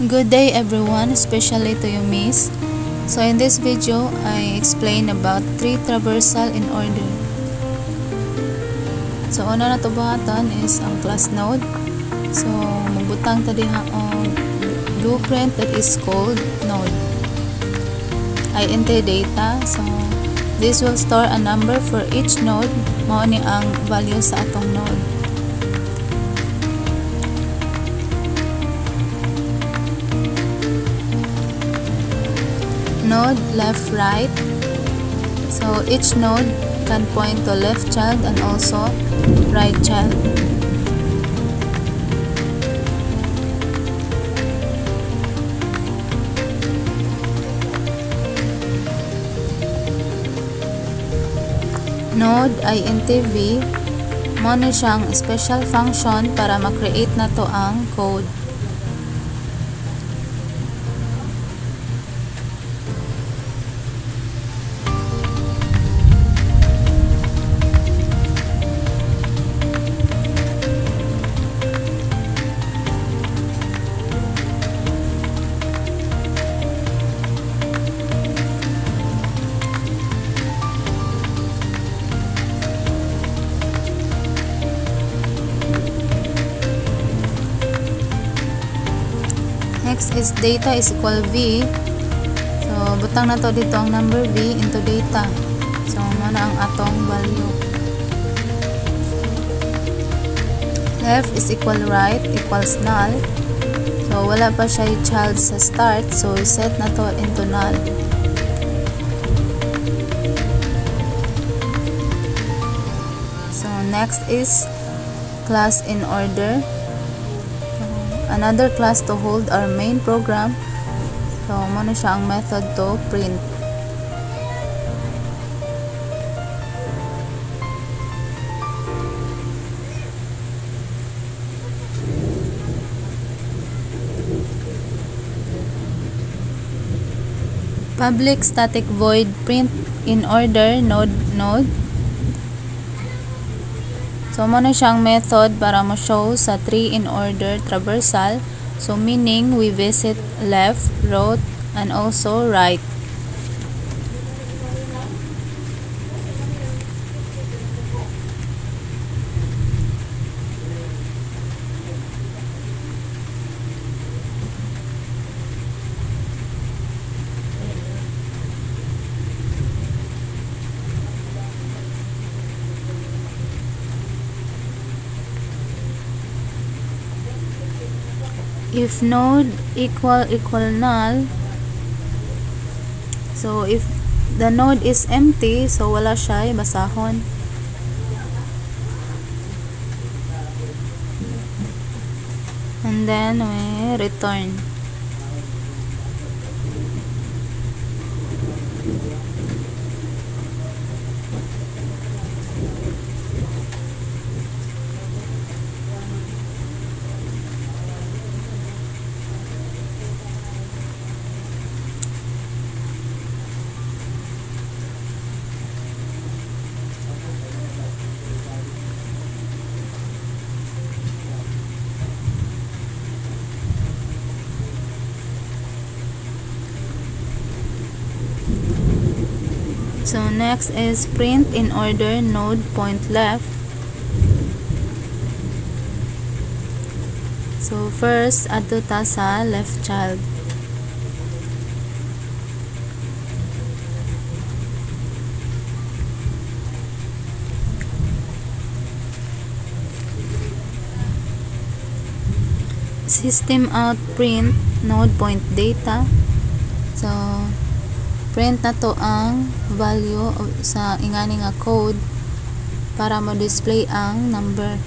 Good day everyone, especially to you miss. So in this video, I explain about tree traversal in order. So una na to buhatan is ang class node. So magbutang ta diha ang blueprint that is called node. INT data. So this will store a number for each node. Mao ni ang value sa atong node. Node left right, so each node can point to left child and also right child. Node INTV mo na siyang special function para ma-create na to ang code. Next is data is equal V. So, butang na to dito ang number V into data. So, muna ang atong value. Left is equal right equals null. So, wala pa siya child sa start. So, set na to into null. So, next is class in order. Another class to hold our main program. So, muna siya ang method to print. Public static void print in order node. So, muna siyang method para mo-show sa tree in order traversal. So, meaning we visit left, right, and also right. If node equal null, so if the node is empty, so wala siya, basahon. And then we return. So next is print in order node point left. So first adto ta sa left child. System out print node point data. So print na to ang value sa ingani nga code para mo display ang number.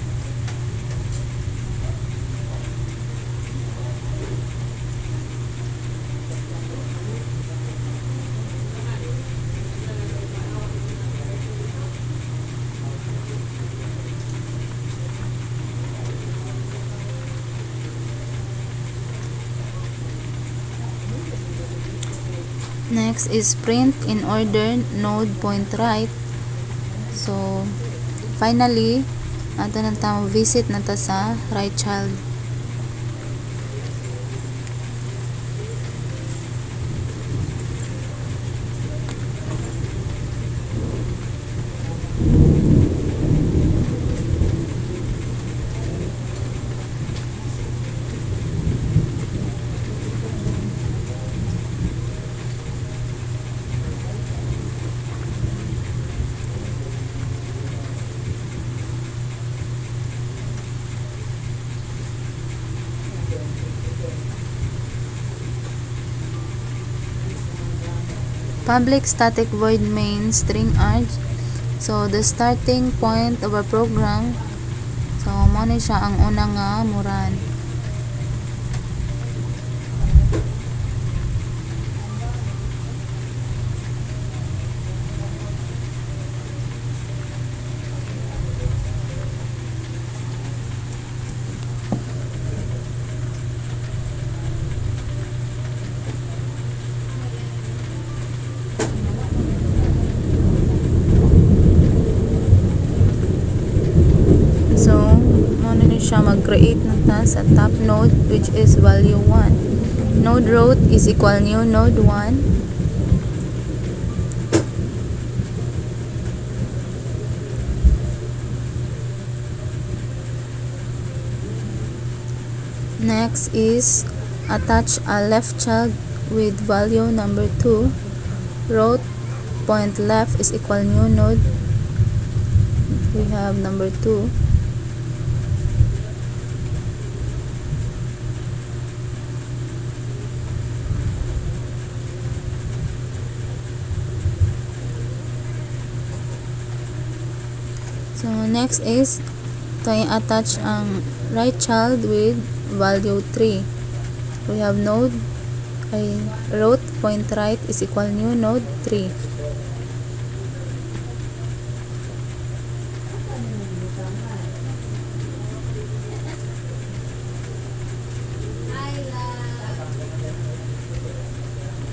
Next is print in order node point right. So finally ato nang tamo visit na ta sa right child. Public static void main string arg. So the starting point of our program, so mo ni siya ang una nga muran. Siya mag-create ng task sa top node, which is value 1. Node root is equal new node 1. Next is attach a left child with value number 2. Root point left is equal new node. We have number 2. So next is tayo attach ang right child with value 3. We have node root point right is equal new node 3.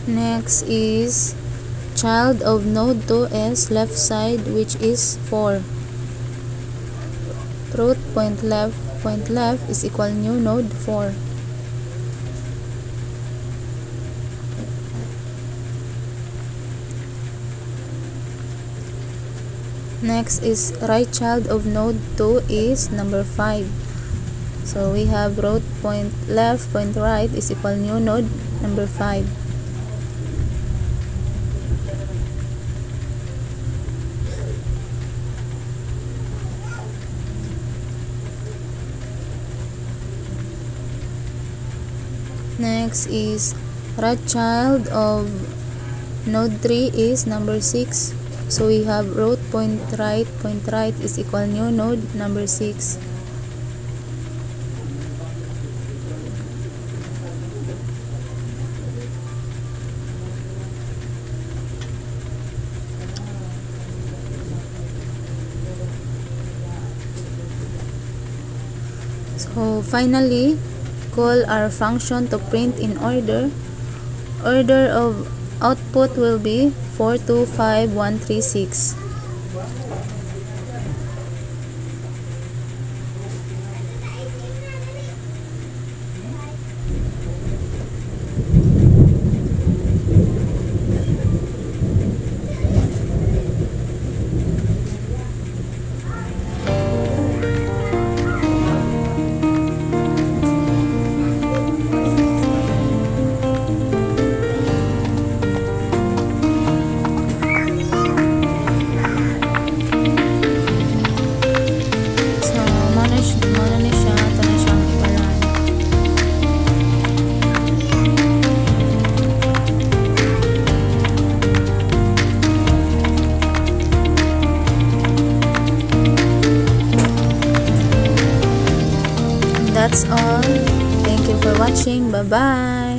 Next is child of node 2s left side, which is 4. Root point left is equal new node 4. Next is right child of node 2 is number 5. So we have root point left point right is equal new node number 5. Next is right child of node 3 is number 6. So we have root point right is equal new node number 6. So finally, call our function to print in order. Order of output will be 4, 2, 5, 1, 3, 6. That's all. Thank you for watching. Bye-bye.